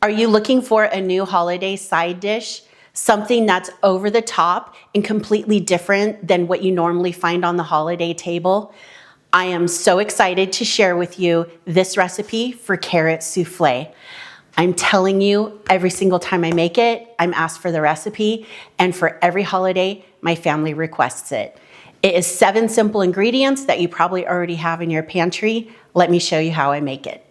Are you looking for a new holiday side dish? Something that's over the top and completely different than what you normally find on the holiday table? I am so excited to share with you this recipe for carrot soufflé. I'm telling you, every single time I make it, I'm asked for the recipe, and for every holiday, my family requests it. It is 7 simple ingredients that you probably already have in your pantry. Let me show you how I make it.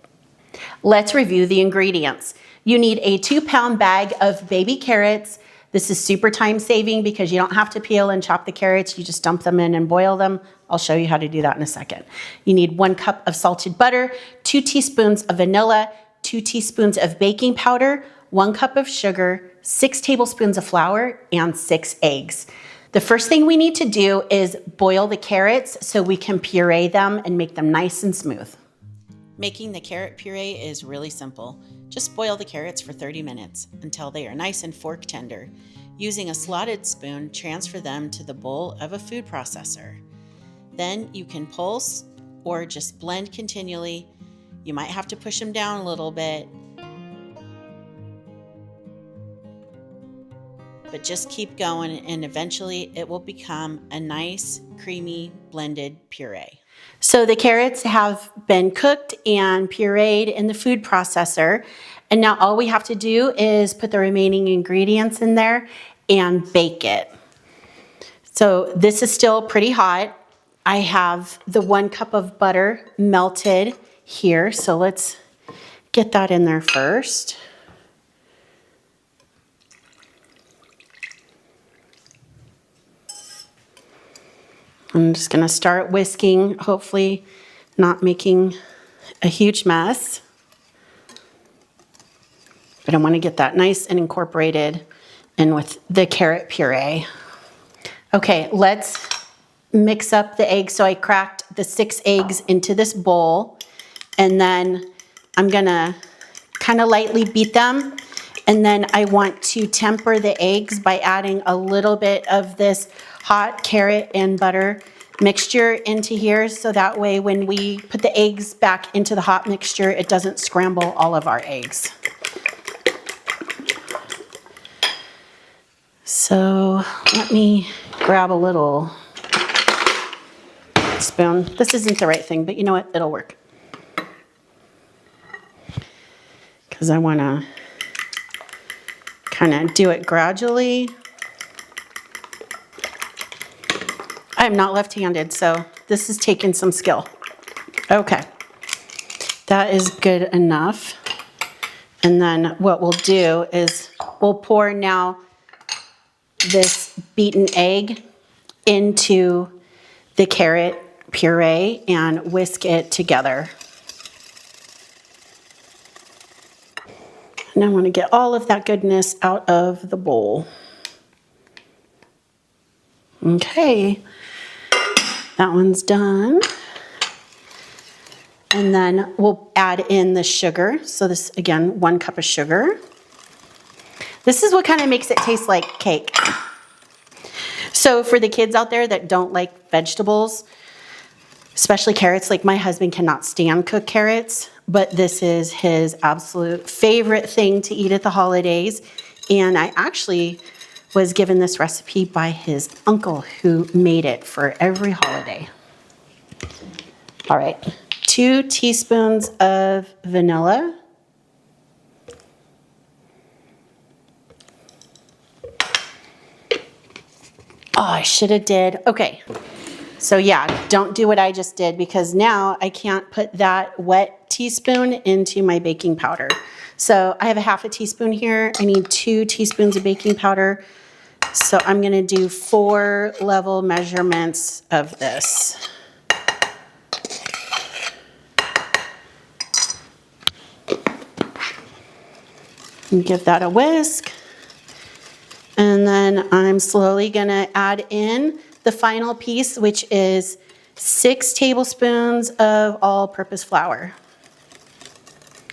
Let's review the ingredients. You need a 2-pound bag of baby carrots. This is super time saving because you don't have to peel and chop the carrots. You just dump them in and boil them. I'll show you how to do that in a second. You need 1 cup of salted butter, 2 teaspoons of vanilla, 2 teaspoons of baking powder, 1 cup of sugar, 6 tablespoons of flour, and 6 eggs. The first thing we need to do is boil the carrots so we can puree them and make them nice and smooth. Making the carrot puree is really simple. Just boil the carrots for 30 minutes until they are nice and fork tender. Using a slotted spoon, transfer them to the bowl of a food processor. Then you can pulse or just blend continually. You might have to push them down a little bit, but just keep going and eventually it will become a nice, creamy, blended puree. So the carrots have been cooked and pureed in the food processor, and now all we have to do is put the remaining ingredients in there and bake it. So this is still pretty hot. I have the 1 cup of butter melted here, so let's get that in there first. I'm just going to start whisking, hopefully not making a huge mess. But I want to get that nice and incorporated in with the carrot puree. Okay, let's mix up the eggs. So I cracked the 6 eggs into this bowl, and then I'm going to kind of lightly beat them. And then I want to temper the eggs by adding a little bit of this hot carrot and butter mixture into here, so that way when we put the eggs back into the hot mixture, it doesn't scramble all of our eggs. So let me grab a little spoon. This isn't the right thing, but you know what? It'll work. Because I want to kind of do it gradually. I'm not left-handed, so this is taking some skill. Okay, that is good enough. And then what we'll do is we'll pour now this beaten egg into the carrot puree and whisk it together. And I want to get all of that goodness out of the bowl. Okay. That one's done. And then we'll add in the sugar. So this, again, 1 cup of sugar. This is what kind of makes it taste like cake. So for the kids out there that don't like vegetables, especially carrots, like my husband cannot stand cooked carrots, but this is his absolute favorite thing to eat at the holidays. And I actually was given this recipe by his uncle who made it for every holiday. All right, 2 teaspoons of vanilla. Oh, I should have did. Okay, so yeah, don't do what I just did because now I can't put that wet teaspoon into my baking powder. So I have a 1/2 teaspoon here. I need 2 teaspoons of baking powder. So I'm going to do 4 level measurements of this. And give that a whisk. And then I'm slowly going to add in the final piece, which is 6 tablespoons of all-purpose flour.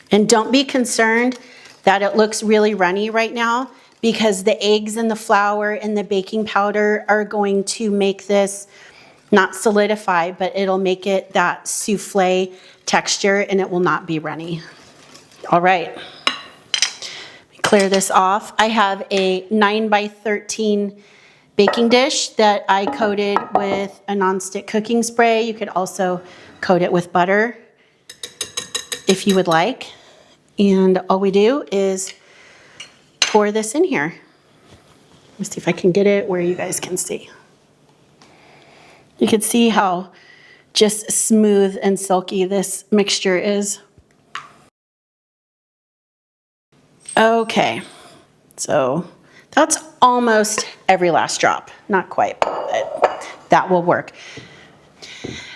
And don't be concerned that it looks really runny right now, because the eggs and the flour and the baking powder are going to make this not solidify, but it'll make it that souffle texture and it will not be runny. All right. clear this off. I have a 9x13 baking dish that I coated with a nonstick cooking spray. You could also coat it with butter if you would like. And all we do is pour this in here. Let me see if I can get it where you guys can see. You can see how just smooth and silky this mixture is. Okay, so that's almost every last drop. Not quite, but that will work.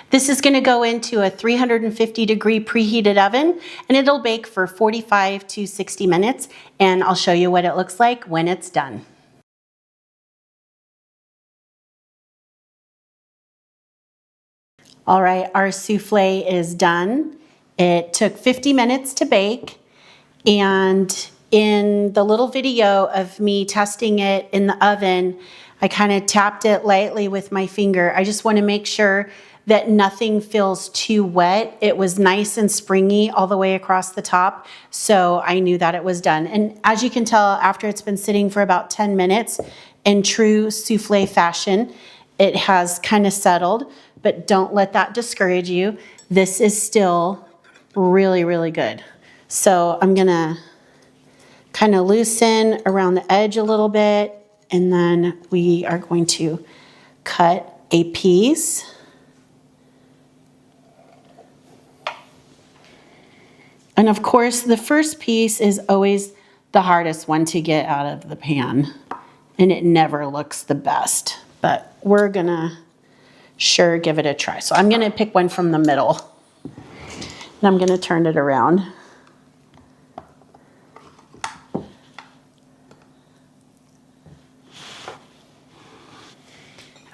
This is going to go into a 350-degree preheated oven, and it'll bake for 45 to 60 minutes, and I'll show you what it looks like when it's done. All right, our souffle is done. It took 50 minutes to bake, and in the little video of me testing it in the oven, I kind of tapped it lightly with my finger. I just want to make sure that nothing feels too wet. It was nice and springy all the way across the top, so I knew that it was done. And as you can tell, after it's been sitting for about 10 minutes, in true souffle fashion, it has kind of settled, but don't let that discourage you. This is still really, really good. So I'm gonna kind of loosen around the edge a little bit, and then we are going to cut a piece. And of course, the first piece is always the hardest one to get out of the pan, and it never looks the best, but we're gonna sure give it a try. So I'm gonna pick one from the middle, and I'm gonna turn it around.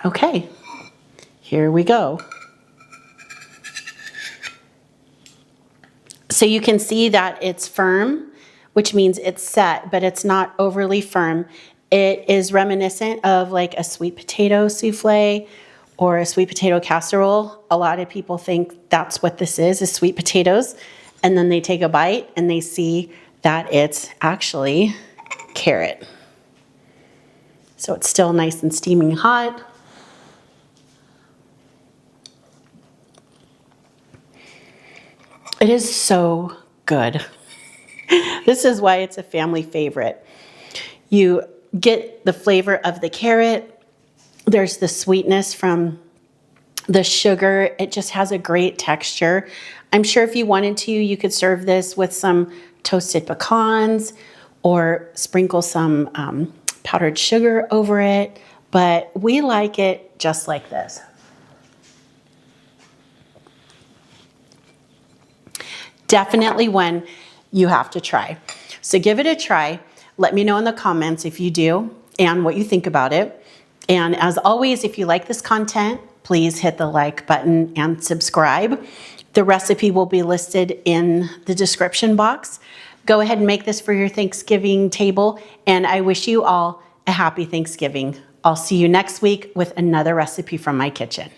Okay, here we go. So you can see that it's firm, which means it's set, but it's not overly firm. It is reminiscent of like a sweet potato souffle or a sweet potato casserole. A lot of people think that's what this is sweet potatoes. And then they take a bite and they see that it's actually carrot. So it's still nice and steaming hot. It is so good. This is why it's a family favorite. You get the flavor of the carrot. There's the sweetness from the sugar. It just has a great texture. I'm sure if you wanted to, you could serve this with some toasted pecans or sprinkle some powdered sugar over it. But we like it just like this. Definitely one you have to try. So give it a try. Let me know in the comments if you do and what you think about it. And as always, if you like this content, please hit the like button and subscribe. The recipe will be listed in the description box. Go ahead and make this for your Thanksgiving table, and I wish you all a happy Thanksgiving. I'll see you next week with another recipe from my kitchen.